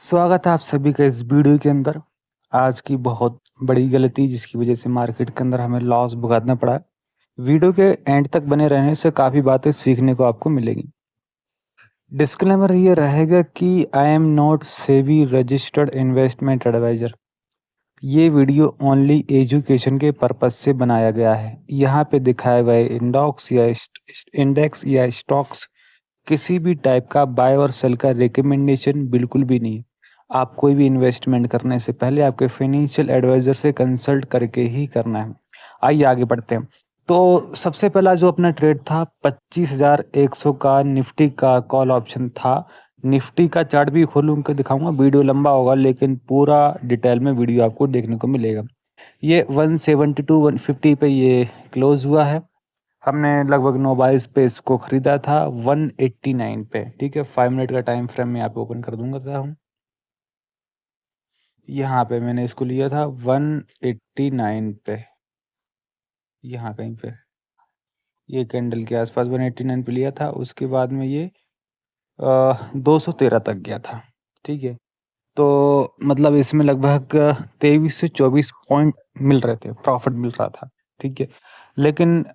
स्वागत है आप सभी का इस वीडियो के अंदर। आज की बहुत बड़ी गलती जिसकी वजह से मार्केट के अंदर हमें लॉस भुगतना पड़ा है। वीडियो के एंड तक बने रहने से काफ़ी बातें सीखने को आपको मिलेगी। डिस्क्लेमर ये रहेगा कि I am not SEBI registered investment adviser. ये वीडियो ओनली एजुकेशन के पर्पज़ से बनाया गया है। यहाँ पे दिखाए गए इंडेक्स या स्टॉक्स किसी भी टाइप का बाय और सेल का रिकमेंडेशन बिल्कुल भी नहीं है। आप कोई भी इन्वेस्टमेंट करने से पहले आपके फाइनेंशियल एडवाइज़र से कंसल्ट करके ही करना है। आइए आगे बढ़ते हैं। तो सबसे पहला जो अपना ट्रेड था 25,100 का निफ्टी का कॉल ऑप्शन था। निफ्टी का चार्ट भी खोलूँ के दिखाऊँगा, वीडियो लंबा होगा लेकिन पूरा डिटेल में वीडियो आपको देखने को मिलेगा। ये 172 150 पे ये क्लोज़ हुआ है। हमने लगभग 9:22 पे इसको खरीदा था 189 पे, ठीक है। 5 मिनट का टाइम फ्रेम मैं यहाँ पे ओपन कर दूंगा था हूँ। यहाँ पे मैंने इसको लिया था 189 पे, यहाँ कहीं पे ये कैंडल के आसपास 189 पे लिया था। उसके बाद में ये 213 तक गया था, ठीक है। तो मतलब इसमें लगभग 23 से 24 पॉइंट मिल रहे थे, प्रॉफिट मिल रहा था, ठीक है। लेकिन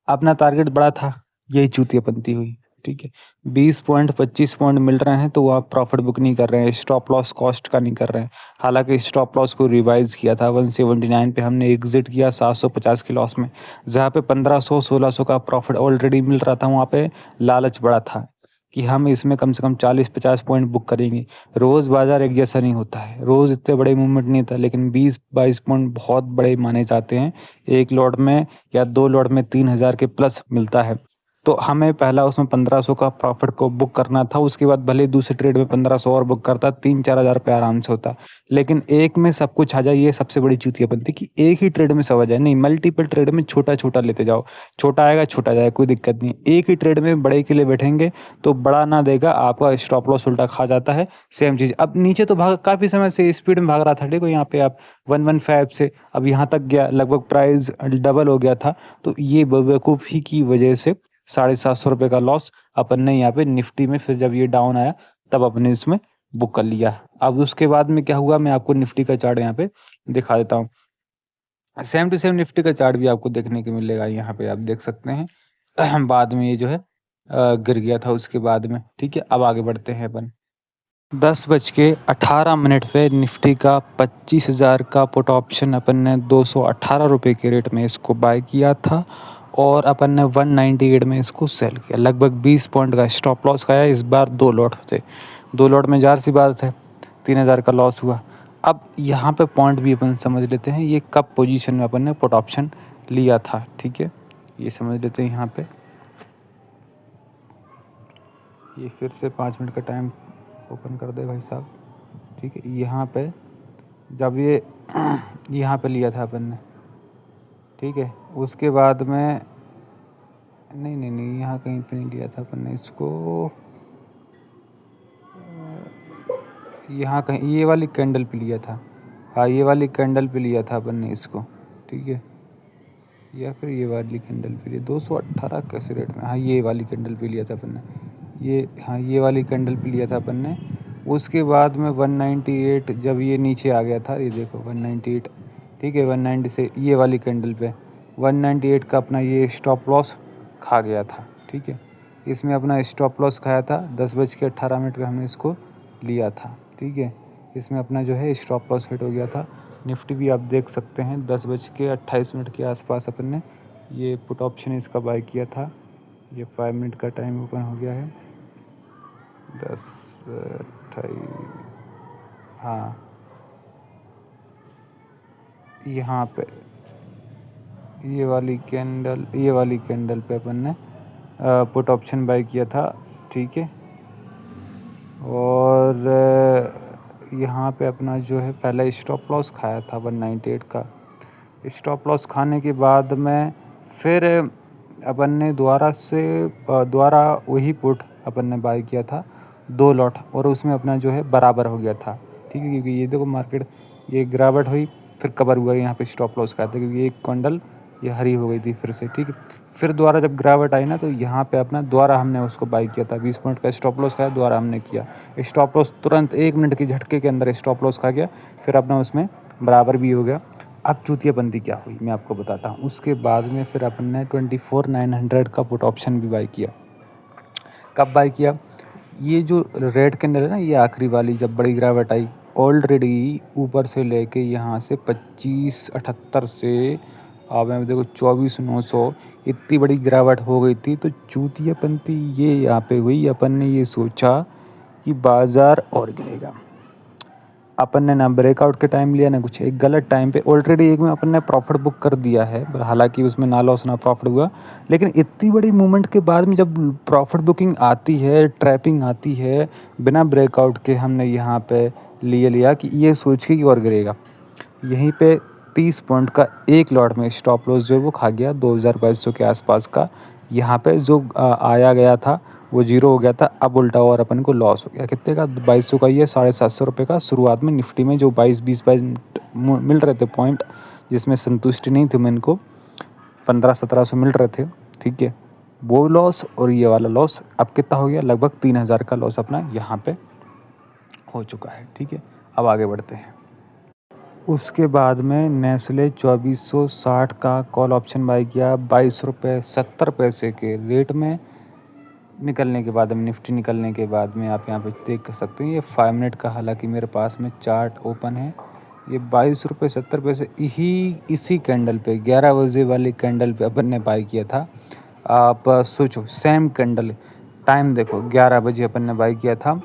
अपना टारगेट बड़ा था, यही चूतियापंती हुई, ठीक है। 20 पॉइंट 25 पॉइंट मिल रहे हैं तो आप प्रॉफिट बुक नहीं कर रहे हैं, स्टॉप लॉस कॉस्ट का नहीं कर रहे हैं। हालांकि स्टॉप लॉस को रिवाइज किया था 179 पे, हमने एग्जिट किया 750 के लॉस में, जहाँ पे 1500 1600 का प्रॉफिट ऑलरेडी मिल रहा था। वहाँ पे लालच बड़ा था कि हम इसमें कम से कम 40-50 पॉइंट बुक करेंगे। रोज़ बाज़ार एक जैसा नहीं होता है, रोज़ इतने बड़े मूवमेंट नहीं था, लेकिन 20-22 पॉइंट बहुत बड़े माने जाते हैं। एक लॉट में या 2 लॉट में 3000 के प्लस मिलता है। तो हमें पहला उसमें 1500 का प्रॉफिट को बुक करना था। उसके बाद भले दूसरे ट्रेड में 1500 और बुक करता, 3-4 हज़ार रुपये आराम से होता। लेकिन एक में सब कुछ आ जाए, ये सबसे बड़ी चूतियापंती कि एक ही ट्रेड में सब आ जाए। नहीं, मल्टीपल ट्रेड में छोटा-छोटा लेते जाओ। छोटा आएगा, छोटा जाएगा, कोई दिक्कत नहीं है। एक ही ट्रेड में बड़े के लिए बैठेंगे तो बड़ा ना देगा, आपका स्टॉप लॉस उल्टा खा जाता है। सेम चीज़ अब नीचे तो भाग काफ़ी समय से स्पीड में भाग रहा था, देखो यहाँ पे आप 115 से अब यहाँ तक गया, लगभग प्राइस डबल हो गया था। तो ये बेवकूफ़ी की वजह से 750 रुपये का लॉस अपन ने यहाँ पे निफ्टी में, फिर जब ये डाउन आया तब अपने इसमें बुक कर लिया। अब उसके बाद में क्या हुआ, मैं आपको निफ्टी का चार्ट यहाँ पे दिखा देता हूँ। सेम टू सेम निफ्टी का चार्ट भी आपको देखने को मिलेगा, यहाँ पे आप देख सकते हैं। बाद में ये जो है गिर गया था उसके बाद में, ठीक है। अब आगे बढ़ते हैं अपन। 10:18 पे निफ्टी का 25,000 का पुट ऑप्शन अपन ने 218 रुपये के रेट में इसको बाय किया था और अपन ने 198 में इसको सेल किया। लगभग 20 पॉइंट का स्टॉप लॉस खाया। इस बार 2 लॉट थे, 2 लॉट में ज़ाहिर सी बात है 3000 का लॉस हुआ। अब यहाँ पे पॉइंट भी अपन समझ लेते हैं, ये कब पोजीशन में अपन ने पुट ऑप्शन लिया था, ठीक है। ये समझ लेते हैं यहाँ पे। ये फिर से 5 मिनट का टाइम ओपन कर दे भाई साहब, ठीक है। यहाँ पे जब ये यहाँ पे लिया था अपन ने, ठीक है। उसके बाद में नहीं यहाँ कहीं पे नहीं लिया था अपन ने इसको, यहाँ कहीं ये वाली कैंडल पे लिया था। हाँ, ये वाली कैंडल पे लिया था अपन ने इसको, ठीक है। या फिर ये वाली कैंडल पे लिया 218 कैसे रेट में, हाँ ये वाली कैंडल पे लिया था अपन ने, ये हाँ ये वाली कैंडल पे लिया था अपन ने। उसके बाद में 198 जब ये नीचे आ गया था, ये देखो 198, ठीक है। 190 से ये वाली कैंडल पे 198 का अपना ये स्टॉप लॉस खा गया था, ठीक है। इसमें अपना स्टॉप लॉस खाया था 10:18 पे हमने इसको लिया था, ठीक है। इसमें अपना जो है स्टॉप लॉस हिट हो गया था। निफ्टी भी आप देख सकते हैं 10:28 के आसपास अपन ने ये पुट ऑप्शन इसका बाय किया था। ये 5 मिनट का टाइम ओपन हो गया है, 10:28, हाँ यहाँ पे ये वाली कैंडल पे अपन ने पुट ऑप्शन बाय किया था, ठीक है। और यहाँ पे अपना जो है पहला स्टॉप लॉस खाया था 198 का। स्टॉप लॉस खाने के बाद में फिर अपन ने दोबारा वही पुट अपन ने बाय किया था 2 लॉट, और उसमें अपना जो है बराबर हो गया था, ठीक है। क्योंकि ये देखो मार्केट ये गिरावट हुई, फिर कवर हुआ, यहाँ पे स्टॉप लॉस खाया था क्योंकि एक कैंडल ये हरी हो गई थी फिर से, ठीक है। फिर दोबारा जब गिरावट आई ना, तो यहाँ पे अपना दोबारा हमने उसको बाई किया था, 20 पॉइंट का स्टॉप लॉस खाया, दोबारा हमने किया। स्टॉप लॉस तुरंत 1 मिनट की झटके के अंदर स्टॉप लॉस खा गया, फिर अपना उसमें बराबर भी हो गया। अब चूतियाबंदी क्या हुई मैं आपको बताता हूँ। उसके बाद में फिर अपन ने 24,900 का पुट ऑप्शन भी बाई किया। कब बाई किया? ये जो रेड कैंडल है ना, ये आखिरी वाली जब बड़ी गिरावट आई, ऑलरेडी ऊपर से लेके यहाँ से 25.78 से अब मैं देखो 24,900 इतनी बड़ी गिरावट हो गई थी। तो चूतियापंती ये यहाँ पे हुई, अपन ने ये सोचा कि बाज़ार और गिरेगा। अपन ने ना ब्रेकआउट के टाइम लिया ना कुछ, एक गलत टाइम पे ऑलरेडी एक में अपन ने प्रॉफिट बुक कर दिया है, हालांकि उसमें ना लॉस ना प्रॉफिट हुआ। लेकिन इतनी बड़ी मूवमेंट के बाद में जब प्रॉफिट बुकिंग आती है, ट्रैपिंग आती है, बिना ब्रेकआउट के हमने यहाँ पे लिया कि ये सोच के कि और गिरेगा। यहीं पे 30 पॉइंट का एक लॉट में स्टॉप लॉस जो है वो खा गया 2200 के आसपास का। यहाँ पे जो आया गया था वो जीरो हो गया था। अब उल्टा और अपन को लॉस हो गया, कितने का? 2200 का, ये 750 रुपये का शुरुआत में निफ्टी में जो 22 मिल रहे थे पॉइंट, जिसमें संतुष्टि नहीं थी मेरे को, 1500-1700 मिल रहे थे, ठीक है। वो लॉस और ये वाला लॉस अब कितना हो गया? लगभग 3000 का लॉस अपना यहाँ पे हो चुका है, ठीक है। अब आगे बढ़ते हैं। उसके बाद में नेस्ले 2460 का कॉल ऑप्शन बाई किया 22 रुपये 70 पैसे के रेट में। निकलने के बाद में, निफ्टी निकलने के बाद में आप यहाँ पे देख सकते हैं, ये 5 मिनट का हालांकि मेरे पास में चार्ट ओपन है। ये 22 रुपये 70 पैसे इसी कैंडल पे 11 बजे वाली कैंडल पे अपन ने बाई किया था। आप सोचो, सेम कैंडल, टाइम देखो, 11 बजे अपन ने बाई किया था।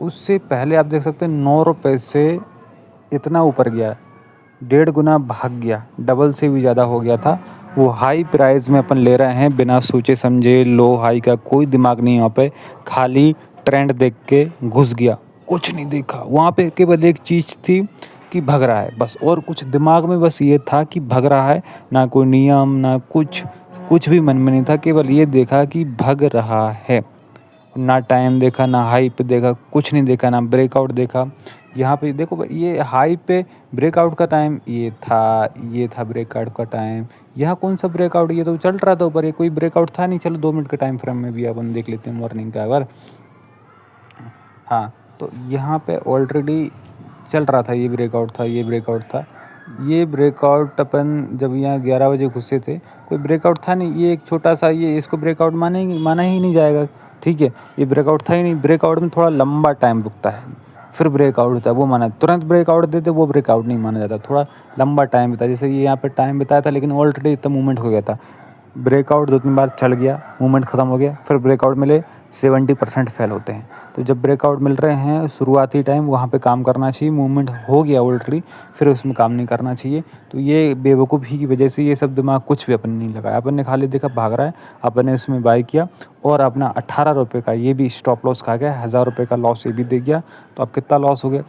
उससे पहले आप देख सकते हैं 9 रुपये से इतना ऊपर गया, 1.5 गुना भाग गया, डबल से भी ज़्यादा हो गया था। वो हाई प्राइस में अपन ले रहे हैं बिना सोचे समझे, लो हाई का कोई दिमाग नहीं यहाँ पे, खाली ट्रेंड देख के घुस गया, कुछ नहीं देखा वहाँ पे। केवल एक चीज़ थी कि भग रहा है बस, और कुछ दिमाग में बस ये था कि भग रहा है, ना कोई नियम ना कुछ भी मन में नहीं था, केवल ये देखा कि भग रहा है। ना टाइम देखा, ना हाई पे देखा, कुछ नहीं देखा, ना ब्रेकआउट देखा। यहाँ पे देखो, ये हाई पे ब्रेकआउट का टाइम ये था ब्रेकआउट का टाइम। यहाँ कौन सा ब्रेकआउट, ये तो चल रहा था ऊपर, ये कोई ब्रेकआउट था नहीं। चलो 2 मिनट के टाइम फ्रेम में भी अपन देख लेते हैं मॉर्निंग का अगर। हाँ, तो यहाँ पे ऑलरेडी चल रहा था, ये ब्रेकआउट था, ये ब्रेकआउट था। ये ब्रेकआउट अपन जब यहाँ 11 बजे घुसे थे, कोई ब्रेकआउट था नहीं, ये एक छोटा सा, ये इसको ब्रेकआउट माना ही नहीं जाएगा, ठीक है। ये ब्रेकआउट था ही नहीं। ब्रेकआउट में थोड़ा लंबा टाइम रुकता है, फिर ब्रेकआउट होता है, वो माना। तुरंत ब्रेकआउट देते वो ब्रेकआउट नहीं माना जाता, थोड़ा लंबा टाइम बिता। जैसे ये यहाँ पे टाइम बिताया था, लेकिन ऑलरेडी इतना मूवमेंट हो गया था। ब्रेकआउट 2-3 बार चल गया, मूवमेंट ख़त्म हो गया, फिर ब्रेकआउट मिले, 70% फेल होते हैं। तो जब ब्रेकआउट मिल रहे हैं शुरुआती टाइम, वहाँ पे काम करना चाहिए। मूवमेंट हो गया ऑलरेडी, फिर उसमें काम नहीं करना चाहिए। तो ये बेवकूफ़ी की वजह से ये सब दिमाग कुछ भी अपन ने नहीं लगाया, अपन ने खाली देखा भाग रहा है, अपन ने इसमें बाई किया और अपना 18 रुपये का ये भी स्टॉप लॉस खा गया, 1000 रुपये का लॉस ये भी दे गया। तो अब कितना लॉस हो गया?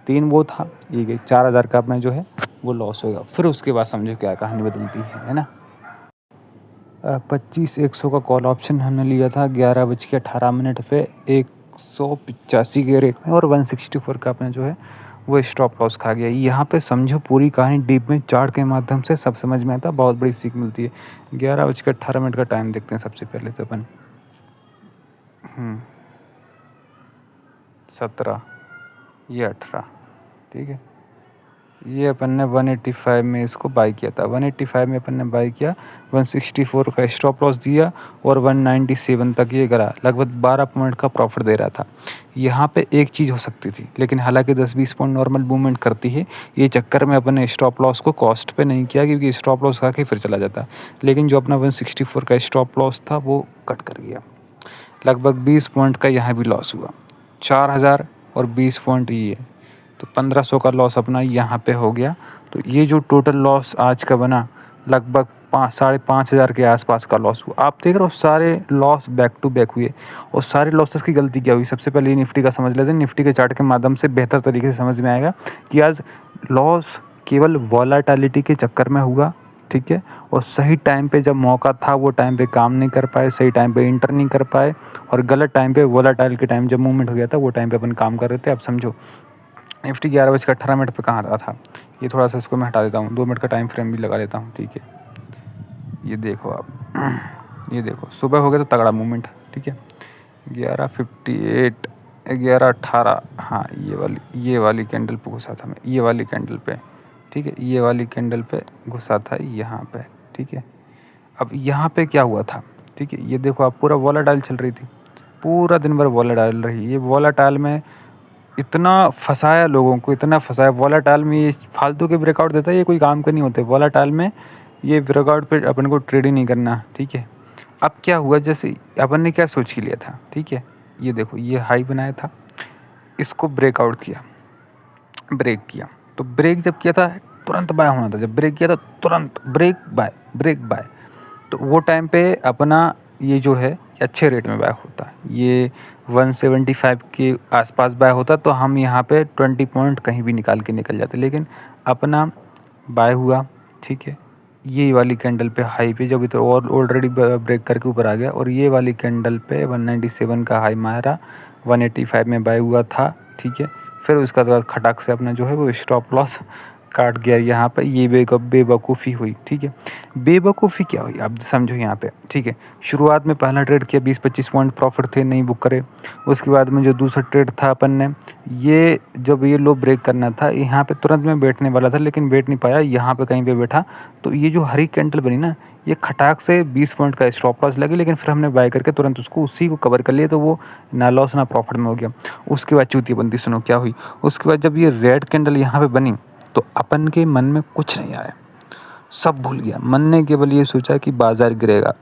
3 वो था, ये 4000 का अपना जो है वो लॉस हो गया। फिर उसके बाद समझो क्या कहानी बदलती है ना। 25,100 का कॉल ऑप्शन हमने लिया था 11:18 पे 185 के रेट में, और 164 का अपने जो है वो स्टॉप लॉस खा गया। यहाँ पे समझो पूरी कहानी डीप में चार्ट के माध्यम से सब समझ में आता, बहुत बड़ी सीख मिलती है। 11:18 का टाइम देखते हैं सबसे पहले तो अपन। 17, ये 18, ठीक है। ये अपन ने 185 में इसको बाई किया था, 185 में अपन ने बाई किया, 164 का स्टॉप लॉस दिया और 197 तक ये गिरा, लगभग 12 पॉइंट का प्रॉफिट दे रहा था। यहाँ पे एक चीज़ हो सकती थी, लेकिन हालांकि 10-20 पॉइंट नॉर्मल मूवमेंट करती है, ये चक्कर में अपन ने स्टॉप लॉस को कॉस्ट पे नहीं किया, क्योंकि स्टॉप लॉस खा के फिर चला जाता। लेकिन जो अपना 164 का स्टॉप लॉस था वो कट कर गया, लगभग 20 पॉइंट का यहाँ भी लॉस हुआ, 4000 और 20 पॉइंट ये, तो 1500 का लॉस अपना यहाँ पे हो गया। तो ये जो टोटल लॉस आज का बना, लगभग 5,500 के आसपास का लॉस हुआ। आप देख रहे हो सारे लॉस बैक टू बैक हुए, और सारे लॉसेस की गलती क्या हुई? सबसे पहले ये निफ्टी का समझ लेते हैं। निफ्टी के चार्ट के माध्यम से बेहतर तरीके से समझ में आएगा कि आज लॉस केवल वॉलेटिलिटी के चक्कर में हुआ, ठीक है। और सही टाइम पे जब मौका था वो टाइम पे काम नहीं कर पाए, सही टाइम पे इंटर नहीं कर पाए, और गलत टाइम पे वॉलेटाइल के टाइम जब मूवमेंट हो गया था वो टाइम पे अपन काम कर रहे थे। अब समझो निफ्टी 11:18 पे कहाँ था। ये थोड़ा सा इसको मैं हटा देता हूँ, 2 मिनट का टाइम फ्रेम भी लगा लेता हूँ, ठीक है। ये देखो आप, ये देखो सुबह हो गया तो तगड़ा मूवमेंट, ठीक है। 11:58, 11:18, हाँ ये वाली कैंडल पे घुसा था मैं, ये वाली कैंडल पे, ठीक है। ये वाली कैंडल पे घुसा था यहाँ पे, ठीक है। अब यहाँ पे क्या हुआ था, ठीक है। ये देखो आप, पूरा वोलेटाइल चल रही थी, पूरा दिन भर वोलेटाइल रही। ये वोलेटाइल में इतना फंसाया लोगों को, इतना फंसाया वोलेटाइल में। ये फालतू के ब्रेकआउट देता है, ये कोई काम के नहीं होते वोलेटाइल में। ये ब्रेकआउट पे अपन को ट्रेड ही नहीं करना, ठीक है। अब क्या हुआ, जैसे अपन ने क्या सोच के लिया था, ठीक है। ये देखो ये हाई बनाया था, इसको ब्रेकआउट किया, ब्रेक किया, तो ब्रेक जब किया था तुरंत बाय होना था। जब ब्रेक किया था तुरंत ब्रेक बाय, ब्रेक बाय, तो वो टाइम पे अपना ये जो है अच्छे रेट में बाय होता। ये 175 के आसपास बाय होता, तो हम यहाँ पे 20 पॉइंट कहीं भी निकाल के निकल जाते। लेकिन अपना बाय हुआ, ठीक है। ये वाली कैंडल पे हाई पे जब तो और ऑलरेडी ब्रेक करके ऊपर आ गया, और ये वाली कैंडल पे 197 का हाई मारा, 185 में बाय हुआ था, ठीक है। फिर उसका बाद खटाक से अपना जो है वो स्टॉप लॉस काट गया यहाँ पे। ये बेवकूफ़ी हुई, ठीक है। बेवकूफ़ी क्या हुई आप समझो यहाँ पे, ठीक है। शुरुआत में पहला ट्रेड किया, 20-25 पॉइंट प्रॉफिट थे, नहीं बुक करे। उसके बाद में जो दूसरा ट्रेड था अपन ने, ये जब ये लो ब्रेक करना था, यहाँ पे तुरंत में बैठने वाला था, लेकिन बैठ नहीं पाया, यहाँ पे कहीं पे बैठा। तो ये जो हरी कैंडल बनी ना, ये खटाक से 20 पॉइंट का स्टॉप लॉस लगी, लेकिन फिर हमने बाय करके तुरंत उसको उसी को कवर कर लिया, तो वो ना लॉस ना प्रॉफिट में हो गया। उसके बाद चूतिया बनती, सुनो क्या हुई। उसके बाद जब ये रेड कैंडल यहाँ पे बनी, तो अपन के मन में कुछ नहीं आया, सब भूल गया। मन ने केवल ये सोचा कि बाजार गिरेगा,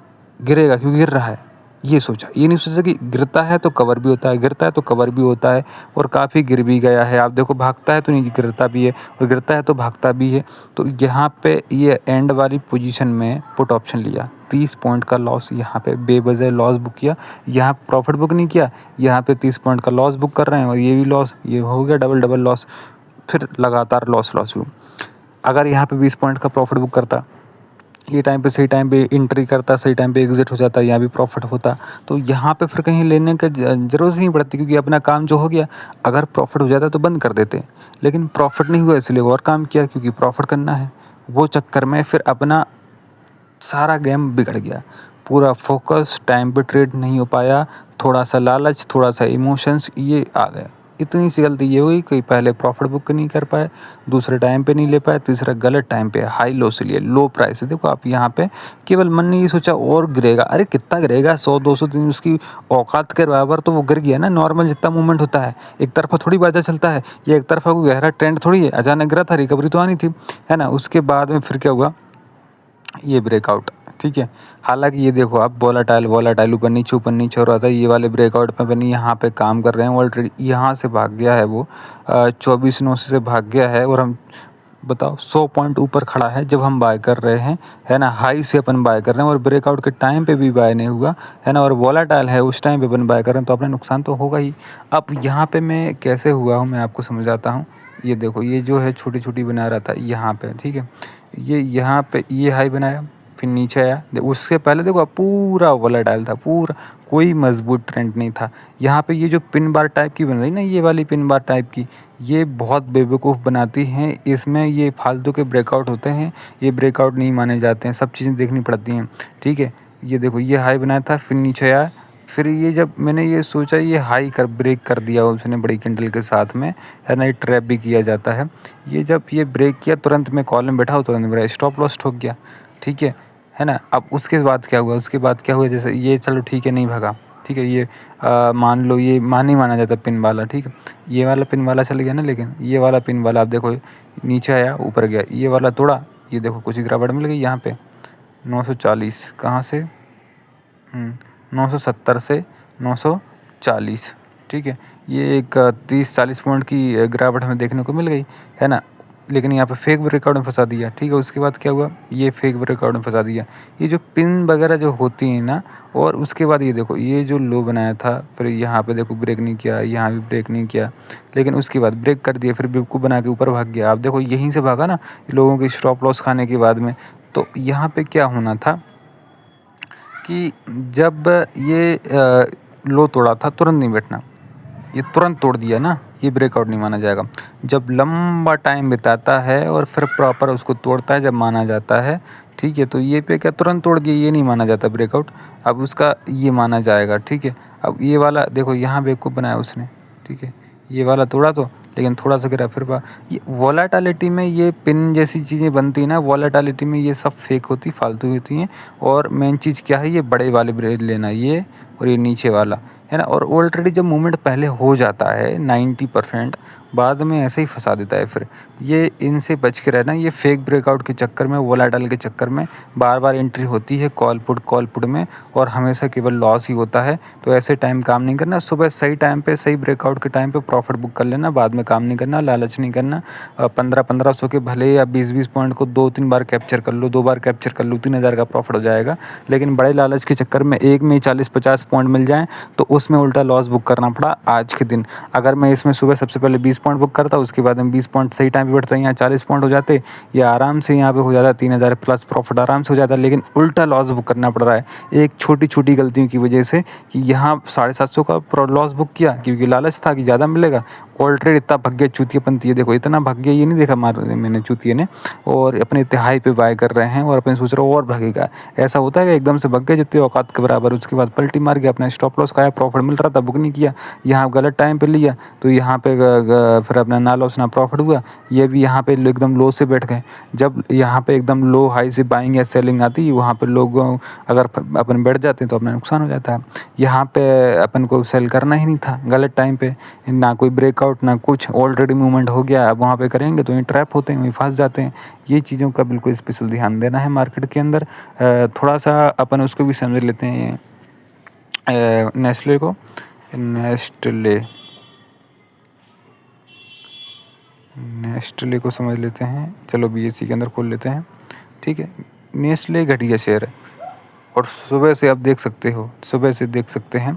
गिरेगा क्यों गिर रहा है, ये सोचा। ये नहीं सोचा कि गिरता है तो कवर भी होता है, गिरता है तो कवर भी होता है, और काफ़ी गिर भी गया है। आप देखो, भागता है तो नहीं गिरता भी है, और गिरता है तो भागता भी है। तो यहाँ पे ये एंड वाली पोजीशन में पुट ऑप्शन लिया, 30 पॉइंट का लॉस यहाँ पे बेवजह लॉस बुक किया। यहाँ प्रॉफिट बुक नहीं किया, यहाँ पे 30 पॉइंट का लॉस बुक कर रहे हैं, और ये भी लॉस, ये हो गया डबल लॉस। फिर लगातार लॉस हुआ। अगर यहाँ पे 20 पॉइंट का प्रॉफिट बुक करता, ये टाइम पे सही टाइम पे एंट्री करता, सही टाइम पे एग्जिट हो जाता, यहाँ भी प्रॉफिट होता, तो यहाँ पे फिर कहीं लेने का ज़रूरत ही नहीं पड़ती, क्योंकि अपना काम जो हो गया। अगर प्रॉफिट हो जाता तो बंद कर देते, लेकिन प्रॉफिट नहीं हुआ इसलिए और काम किया, क्योंकि प्रॉफिट करना है। वो चक्कर में फिर अपना सारा गेम बिगड़ गया, पूरा फोकस टाइम पे ट्रेड नहीं हो पाया। थोड़ा सा लालच, थोड़ा सा इमोशंस, ये आ गए। इतनी सी गलती ये हुई कि पहले प्रॉफिट बुक नहीं कर पाए, दूसरे टाइम पे नहीं ले पाए, तीसरा गलत टाइम पे हाई लो से लिए, लो प्राइस है। देखो आप यहाँ पे केवल मन ने ये सोचा और गिरेगा, अरे कितना गिरेगा, 100-200 दिन उसकी औकात के बराबर तो वो गिर गया ना। नॉर्मल जितना मूवमेंट होता है, एक तरफा थोड़ी बाजार चलता है, ये एक तरफा कोई गहरा ट्रेंड थोड़ी है। अचानक गिरा था, रिकवरी तो आनी थी, है ना। उसके बाद में फिर क्या हुआ, ये ब्रेकआउट, ठीक है। हालांकि ये देखो आप, वोलेटाइल ऊपर नीचे हो रहा था। ये वाले ब्रेकआउट पे बनी, यहाँ पे काम कर रहे हैं ऑलरेडी। यहाँ से भाग गया है वो, 24,900 से भाग गया है, और हम बताओ 100 पॉइंट ऊपर खड़ा है जब हम बाय कर रहे हैं, है ना। हाई से अपन बाय कर रहे हैं, और ब्रेकआउट के टाइम पे भी बाय नहीं हुआ, है ना, और वोलेटाइल है उस टाइम पे अपन बाय कर रहे हैं, तो अपना नुकसान तो होगा ही। अब यहाँ पे मैं कैसे हुआ हूँ, मैं आपको समझाता हूँ। ये देखो, ये जो है छोटी छोटी बना रहा था यहाँ पे, ठीक है। ये यहाँ पे ये हाई बनाया, फिर नीचे आया। उससे पहले देखो पूरा वोलेटाइल था, पूरा कोई मजबूत ट्रेंड नहीं था। यहाँ पे ये जो पिन बार टाइप की बन रही ना, ये वाली पिन बार टाइप की, ये बहुत बेवकूफ़ बनाती हैं। इसमें ये फालतू के ब्रेकआउट होते हैं, ये ब्रेकआउट नहीं माने जाते हैं, सब चीज़ें देखनी पड़ती हैं, ठीक है। ये देखो, ये हाई बनाया था, फिर नीचे आया। फिर ये जब मैंने ये सोचा, ये हाई कर ब्रेक कर दिया उसने बड़ी कैंडल के साथ में, है ना, ये ट्रैप भी किया जाता है। ये जब ये ब्रेक किया, तुरंत मैं कॉल में बैठा हूँ, तुरंत मेरा स्टॉप लॉस ठोक गया, ठीक है ना। अब उसके बाद क्या हुआ, उसके बाद क्या हुआ, जैसे ये चलो ठीक है, नहीं भागा, ठीक है। ये मान लो ये नहीं माना जाता पिन वाला, ठीक है। ये वाला पिन वाला चल गया ना, लेकिन ये वाला पिन वाला आप देखो, नीचे आया ऊपर गया, ये वाला तोड़ा, ये देखो कुछ गिरावट मिल गई यहाँ पे। 940 कहाँ से, 970 से 940, ठीक है। ये एक 30-40 पॉइंट की गिरावट हमें देखने को मिल गई, है ना। लेकिन यहाँ पे फेक ब्रेकआउट में फंसा दिया, ठीक है। उसके बाद क्या हुआ, ये फेक ब्रेकआउट में फंसा दिया। ये जो पिन वगैरह जो होती हैं ना, और उसके बाद ये देखो, ये जो लो बनाया था, फिर यहाँ पे देखो ब्रेक नहीं किया, यहाँ भी ब्रेक नहीं किया, लेकिन उसके बाद ब्रेक कर दिया, फिर बेवकूफ़ बना के ऊपर भाग गया। आप देखो यहीं से भागा ना, लोगों के स्टॉप लॉस खाने के बाद में। तो यहाँ पे क्या होना था कि जब ये लो तोड़ा था, तुरंत नहीं बैठना, ये तुरंत तोड़ दिया ना, ये ब्रेकआउट नहीं माना जाएगा। जब लंबा टाइम बिताता है और फिर प्रॉपर उसको तोड़ता है जब माना जाता है, ठीक है। तो ये पे क्या तुरंत तोड़ दिया, ये नहीं माना जाता ब्रेकआउट। अब उसका ये माना जाएगा, ठीक है। अब ये वाला देखो यहाँ बेवकूफ़ बनाया उसने, ठीक है। ये वाला तोड़ा तो, लेकिन थोड़ा सा गिरा फिर ये वोलेटिलिटी में ये पिन जैसी चीज़ें बनती हैं ना, वोलेटिलिटी में ये सब फेक होती, फालतू होती हैं। और मेन चीज़ क्या है, ये बड़े वाले ब्रेड लेना, ये और ये नीचे वाला, है ना। और ऑलरेडी जब मूवमेंट पहले हो जाता है 90%, बाद में ऐसे ही फंसा देता है। फिर ये इनसे बच के रहना। ये फेक ब्रेकआउट के चक्कर में, वोलेटाइल के चक्कर में बार बार एंट्री होती है कॉल पुट में, और हमेशा केवल लॉस ही होता है। तो ऐसे टाइम काम नहीं करना। सुबह सही टाइम पे, सही ब्रेकआउट के टाइम पे प्रॉफिट बुक कर लेना, बाद में काम नहीं करना, लालच नहीं करना। 1500 के भले या 20 पॉइंट को 2-3 बार कैप्चर कर लो, 2 बार कैप्चर कर लो, 3000 का प्रॉफिट हो जाएगा। लेकिन बड़े लालच के चक्कर में एक में 40-50 पॉइंट मिल जाएँ तो उसमें उल्टा लॉस बुक करना पड़ा आज के दिन। अगर मैं इसमें सुबह सबसे पहले 20 पॉइंट बुक करता, उसके बाद में 20 पॉइंट सही टाइम पे बैठता, यहाँ 40 पॉइंट हो जाते, या आराम से यहाँ पे हो जाता 3000 प्लस प्रॉफिट आराम से हो जाता। लेकिन उल्टा लॉस बुक करना पड़ रहा है एक छोटी छोटी गलतियों की वजह से, कि यहाँ 750 का लॉस बुक किया क्योंकि लालच था कि ज़्यादा मिलेगा। ऑलरेडी इतना भाग्य चूतियापंती है, देखो इतना भाग्य ये नहीं देखा मैंने चूतिया ने, और अपने तिहाई पे बाय कर रहे हैं और अपने सोच रहे हो और भागेगा। ऐसा होता है कि एकदम से भाग गए जितने औकात के बराबर, उसके बाद पलटी मार गया, अपना स्टॉप लॉस खाया, प्रॉफिट मिल रहा था बुक नहीं किया, यहाँ गलत टाइम पे लिया, तो यहाँ पे फिर अपना ना लॉस ना प्रॉफिट हुआ। ये भी यहाँ पे एकदम लो से बैठ गए। जब यहाँ पे एकदम लो हाई से बाइंग या सेलिंग आती है, वहाँ पे लोग अगर अपन बैठ जाते हैं तो अपना नुकसान हो जाता है। यहाँ पे अपन को सेल करना ही नहीं था गलत टाइम पे, ना कोई ब्रेकआउट ना कुछ, ऑलरेडी मूवमेंट हो गया। अब वहाँ पे करेंगे तो ये ट्रैप होते हैं, वहीं फंस जाते हैं। ये चीज़ों का बिल्कुल स्पेशल ध्यान देना है मार्केट के अंदर। थोड़ा सा अपन उसको भी समझ लेते हैं, नेस्ले को, नेस्ले को समझ लेते हैं। चलो बीएससी के अंदर खोल लेते हैं, ठीक है। नेस्ले घटिया शेयर है, और सुबह से आप देख सकते हो, सुबह से देख सकते हैं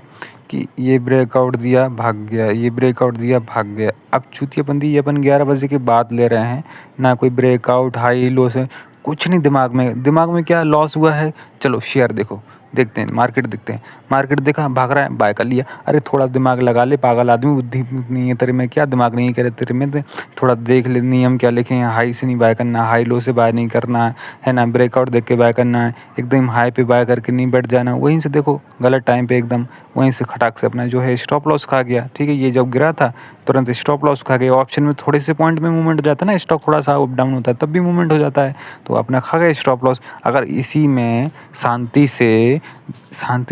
कि ये ब्रेकआउट दिया भाग गया, ये ब्रेकआउट दिया भाग गया। अब चूतियाबंदी ये अपन 11 बजे की बात ले रहे हैं, ना कोई ब्रेकआउट हाई लो से कुछ नहीं। दिमाग में क्या लॉस हुआ है, चलो शेयर देखो, देखते हैं मार्केट, देखते हैं मार्केट। देखा भाग रहा है, बाय कर लिया। अरे थोड़ा दिमाग लगा ले, पागल आदमी, बुद्धि नहीं है तेरे में, क्या दिमाग नहीं करे तेरे में, थोड़ा देख ले नियम क्या लिखे हैं। हाई से नहीं बाय करना, हाई लो से बाय नहीं करना है ना, ब्रेकआउट देख के बाय करना है। एकदम हाई पे बाय करके नहीं बैठ जाना, वहीं से देखो गलत टाइम पे एकदम वहीं से खटाक से अपना जो है स्टॉप लॉस खा गया, ठीक है। ये जब गिरा था तुरंत स्टॉप लॉस खा गया। ऑप्शन में थोड़े से पॉइंट में मूवमेंट हो जाता है ना, स्टॉक थोड़ा सा अप डाउन होता है तब भी मूवमेंट हो जाता है, तो अपना खा गया स्टॉप लॉस। अगर इसी में शांति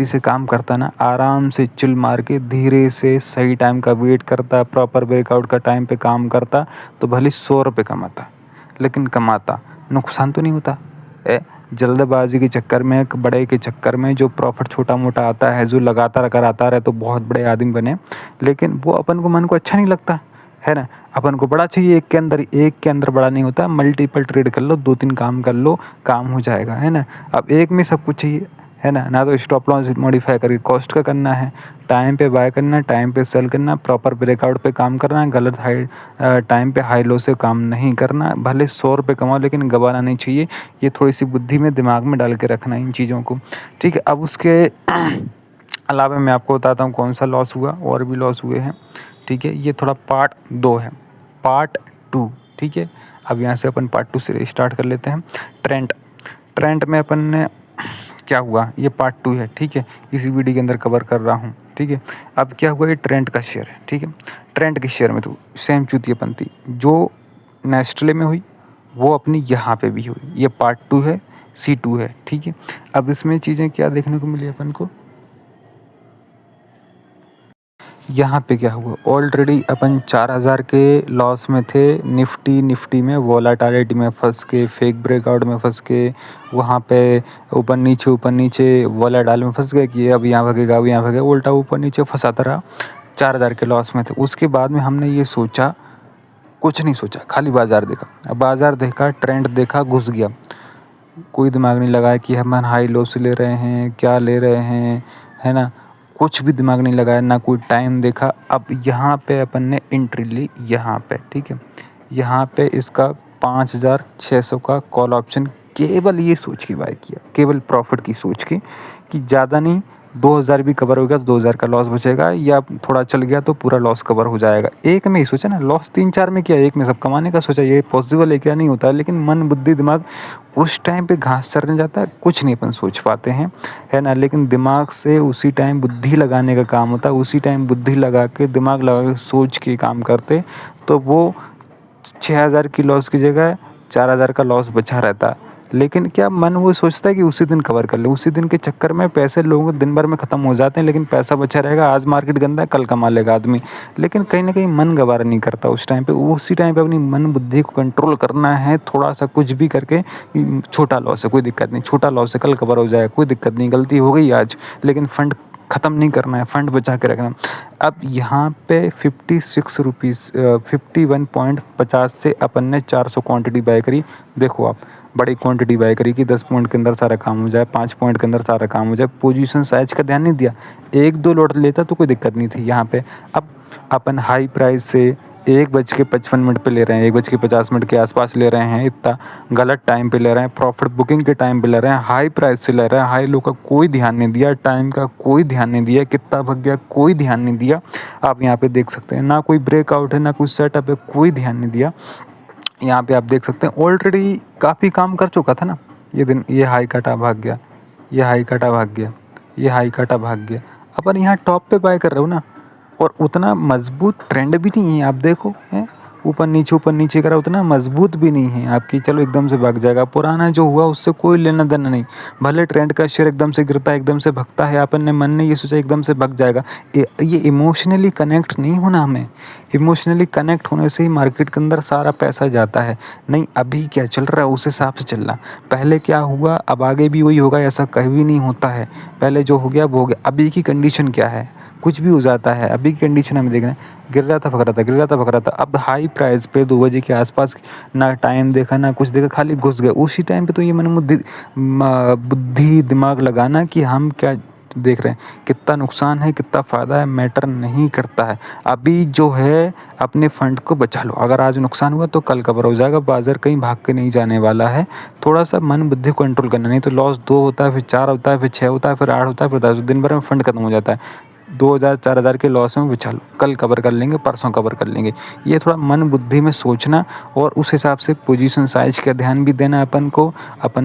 से काम करता ना, आराम से चिल मार के धीरे से सही टाइम का वेट करता, प्रॉपर ब्रेकआउट का टाइम पे काम करता, तो भले 100 रुपये कमाता, लेकिन कमाता, नुकसान तो नहीं होता। जल्दबाजी के चक्कर में, बड़े के चक्कर में जो प्रॉफिट छोटा मोटा आता है, जो लगातार अगर आता रहे तो बहुत बड़े आदमी बने, लेकिन वो अपन को मन को अच्छा नहीं लगता है ना। अपन को बड़ा चाहिए, एक के अंदर बड़ा नहीं होता। मल्टीपल ट्रेड कर लो, 2-3 काम कर लो, काम हो जाएगा, है ना। अब एक में सब कुछ चाहिए, है ना तो स्टॉप लॉस मॉडिफाई करके कॉस्ट का करना है, टाइम पे बाय करना, टाइम पे सेल करना, प्रॉपर ब्रेकआउट पे काम करना है, गलत हाई टाइम पे हाई लो से काम नहीं करना। भले 100 रुपये कमाओ लेकिन गंवाना नहीं चाहिए। ये थोड़ी सी बुद्धि में दिमाग में डाल के रखना इन चीज़ों को, ठीक है। अब उसके अलावा मैं आपको बताता हूँ कौन सा लॉस हुआ, और भी लॉस हुए हैं, ठीक है। ये थोड़ा पार्ट 2 है, पार्ट 2, ठीक है। अब यहाँ से अपन पार्ट 2 से स्टार्ट कर लेते हैं। ट्रेंड में अपन ने क्या हुआ, ये पार्ट 2 है, ठीक है। इसी वीडियो के अंदर कवर कर रहा हूँ, ठीक है। अब क्या हुआ, ये ट्रेंड का शेयर है, ठीक है। ट्रेंड के शेयर में तो सेम चूतियापंती जो नेस्ले में हुई वो अपनी यहाँ पे भी हुई। ये पार्ट 2 है, C2 है, ठीक है। अब इसमें चीज़ें क्या देखने को मिली अपन को, यहाँ पे क्या हुआ, ऑलरेडी अपन 4000 के लॉस में थे। निफ्टी में वोलेटिलिटी में फंस के, फेक ब्रेकआउट में फंस के, वहाँ पे ऊपर नीचे वोलेटाइल में फंस गए कि अब यहाँ भागेगा, अब यहाँ भागेगा, उल्टा ऊपर नीचे फंसाता रहा। 4000 के लॉस में थे। उसके बाद में हमने ये सोचा, कुछ नहीं सोचा, खाली बाज़ार देखा। अब बाज़ार देखा, ट्रेंड देखा, घुस गया। कोई दिमाग नहीं लगाया कि हम हाई लो से ले रहे हैं, क्या ले रहे हैं, है ना। कुछ भी दिमाग नहीं लगाया, ना कोई टाइम देखा। अब यहाँ पे अपन ने एंट्री ली, यहाँ पे, ठीक है। यहाँ पे इसका 5600 का कॉल ऑप्शन केवल ये सोच के बाय किया, केवल प्रॉफिट की सोच के, कि ज़्यादा नहीं 2000 भी कवर हो गया तो 2000 का लॉस बचेगा, या थोड़ा चल गया तो पूरा लॉस कवर हो जाएगा। एक में ही सोचा ना, लॉस 3-4 में किया, एक में सब कमाने का सोचा। ये पॉसिबल है क्या? नहीं होता है। लेकिन मन, बुद्धि, दिमाग उस टाइम पे घास चरने जाता है, कुछ नहीं अपन सोच पाते हैं, है ना। लेकिन दिमाग से उसी टाइम बुद्धि लगाने का काम होता है, उसी टाइम बुद्धि लगा के, दिमाग लगा के सोच के काम करते, तो वो 6000 की लॉस की जगह 4000 का लॉस बचा रहता। लेकिन क्या मन वो सोचता है कि उसी दिन कवर कर ले, उसी दिन के चक्कर में पैसे लोगों को दिन भर में ख़त्म हो जाते हैं, लेकिन पैसा बचा रहेगा। आज मार्केट गंदा है, कल कमा लेगा आदमी, लेकिन कहीं ना कहीं मन गवारा नहीं करता उस टाइम पे। उसी टाइम पे अपनी मन बुद्धि को कंट्रोल करना है, थोड़ा सा कुछ भी करके। छोटा लॉस है, कोई दिक्कत नहीं, छोटा लॉस है, कल कवर हो जाएगा, कोई दिक्कत नहीं, गलती हो गई आज, लेकिन फंड ख़त्म नहीं करना है, फंड बचा के रखना। अब यहाँ पे 56 रुपीज़ 51.50 से अपन ने 400 क्वांटिटी बाय करी। देखो आप, बड़ी क्वांटिटी बाय करी कि 10 पॉइंट के अंदर सारा काम हो जाए, 5 पॉइंट के अंदर सारा काम हो जाए। पोजीशन साइज का ध्यान नहीं दिया, 1-2 लॉट लेता तो कोई दिक्कत नहीं थी यहाँ पे। अब अपन हाई प्राइस से 1:55 पे ले रहे हैं, 1:50 के आसपास ले रहे हैं, इतना गलत टाइम पे ले रहे हैं, प्रॉफिट बुकिंग के टाइम पे ले रहे हैं, हाई प्राइस से ले रहे हैं, हाई लो का कोई ध्यान नहीं दिया, टाइम का कोई ध्यान नहीं दिया, कितना भाग गया कोई ध्यान नहीं दिया। आप यहाँ पे देख सकते हैं, ना कोई ब्रेकआउट है, ना कोई सेटअप है, कोई ध्यान नहीं दिया। यहाँ पे आप देख सकते हैं ऑलरेडी काफ़ी काम कर चुका था ना ये दिन। ये हाई काटा भाग गया, ये हाई काटा भाग गया, ये हाई काटा भाग गया। अपन यहाँ टॉप पे बाय कर रहे हो ना, और उतना मजबूत ट्रेंड भी नहीं है। आप देखो हैं, ऊपर नीचे करा, उतना मजबूत भी नहीं है आपकी। चलो एकदम से भाग जाएगा, पुराना जो हुआ उससे कोई लेना देना नहीं। भले ट्रेंड का शेयर एकदम से गिरता है, एकदम से भगता है, अपन ने मन ने ये सोचा एकदम से भग जाएगा। ये इमोशनली कनेक्ट नहीं होना हमें। इमोशनली कनेक्ट होने से ही मार्केट के अंदर सारा पैसा जाता है। नहीं, अभी क्या चल रहा है उस हिसाब से चलना। पहले क्या हुआ, अब आगे भी वही होगा, ऐसा कभी नहीं होता है। पहले जो हो गया वो हो गया। अभी की कंडीशन क्या है, कुछ भी हो जाता है। अभी की कंडीशन हमें देख रहे हैं, गिर रहा था भग रहा था, गिर रहा था भग रहा था। अब हाई प्राइस पे 2 बजे के आसपास ना टाइम देखा ना कुछ देखा, खाली घुस गए उसी टाइम पे। तो ये मन बुद्धि दिमाग लगाना कि हम क्या देख रहे हैं, कितना नुकसान है कितना फ़ायदा है, मैटर नहीं करता है। अभी जो है अपने फंड को बचा लो। अगर आज नुकसान हुआ तो कल कवर हो जाएगा, बाजार कहीं भाग के नहीं जाने वाला है। थोड़ा सा मन बुद्धि को कंट्रोल करना, नहीं तो लॉस 2 होता है, फिर 4 होता है, फिर 6 होता है, फिर 8 होता है, फिर 10। दिन भर में फंड खत्म हो जाता है। 2000-4000 के लॉस में बचा लो, कल कवर कर लेंगे, परसों कवर कर लेंगे। ये थोड़ा मन बुद्धि में सोचना, और उस हिसाब से पोजीशन साइज का ध्यान भी देना अपन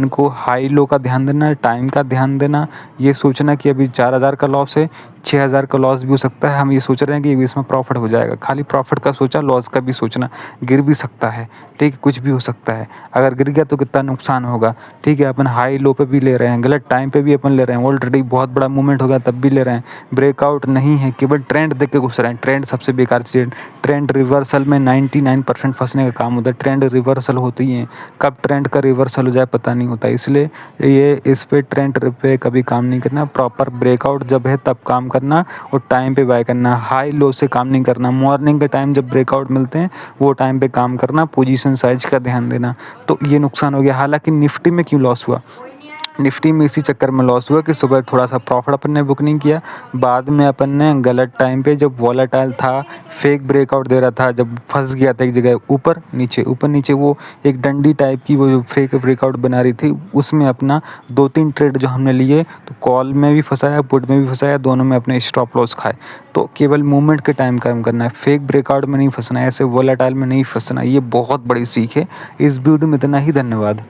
को हाई लो का ध्यान देना, टाइम का ध्यान देना। ये सोचना कि अभी 4000 का लॉस है, 6000 का लॉस भी हो सकता है। हम ये सोच रहे हैं कि इसमें प्रॉफिट हो जाएगा, खाली प्रॉफिट का सोचा, लॉस का भी सोचना। गिर भी सकता है, ठीक है, कुछ भी हो सकता है। अगर गिर गया तो कितना नुकसान होगा, ठीक है। अपन हाई लो पे भी ले रहे हैं, गलत टाइम पे भी अपन ले रहे हैं, ऑलरेडी बहुत बड़ा मूवमेंट हो गया तब भी ले रहे हैं। ब्रेकआउट नहीं है, केवल ट्रेंड देख के घुस रहे हैं। ट्रेंड सबसे बेकार चीज़। ट्रेंड रिवर्सल में 99% फंसने का काम होता है। ट्रेंड रिवर्सल होती है, कब ट्रेंड का रिवर्सल हो जाए पता नहीं होता। इसलिए ये इस पे ट्रेंड पे कभी काम नहीं करना। प्रॉपर ब्रेकआउट जब है तब काम करना, और टाइम पे बाय करना। हाई लो से काम नहीं करना। मॉर्निंग के टाइम जब ब्रेकआउट मिलते हैं वो टाइम पे काम करना, पोजीशन साइज का ध्यान देना। तो ये नुकसान हो गया। हालांकि निफ्टी में क्यों लॉस हुआ, निफ्टी में इसी चक्कर में लॉस हुआ कि सुबह थोड़ा सा प्रॉफिट अपन ने बुक नहीं किया, बाद में अपन ने गलत टाइम पे, जब वॉलेटाइल था, फेक ब्रेकआउट दे रहा था, जब फंस गया था एक जगह ऊपर नीचे वो एक डंडी टाइप की वो जो फेक ब्रेकआउट बना रही थी, उसमें अपना 2-3 ट्रेड जो हमने लिए, तो कॉल में भी फंसाया, पुट में भी फंसाया, दोनों में अपने स्टॉप लॉस खाए। तो केवल मूवमेंट के टाइम काम करना है, फेक ब्रेकआउट में नहीं फंसना है, ऐसे वॉलेटाइल में नहीं फंसना। ये बहुत बड़ी सीख है। इस वीडियो में इतना ही, धन्यवाद।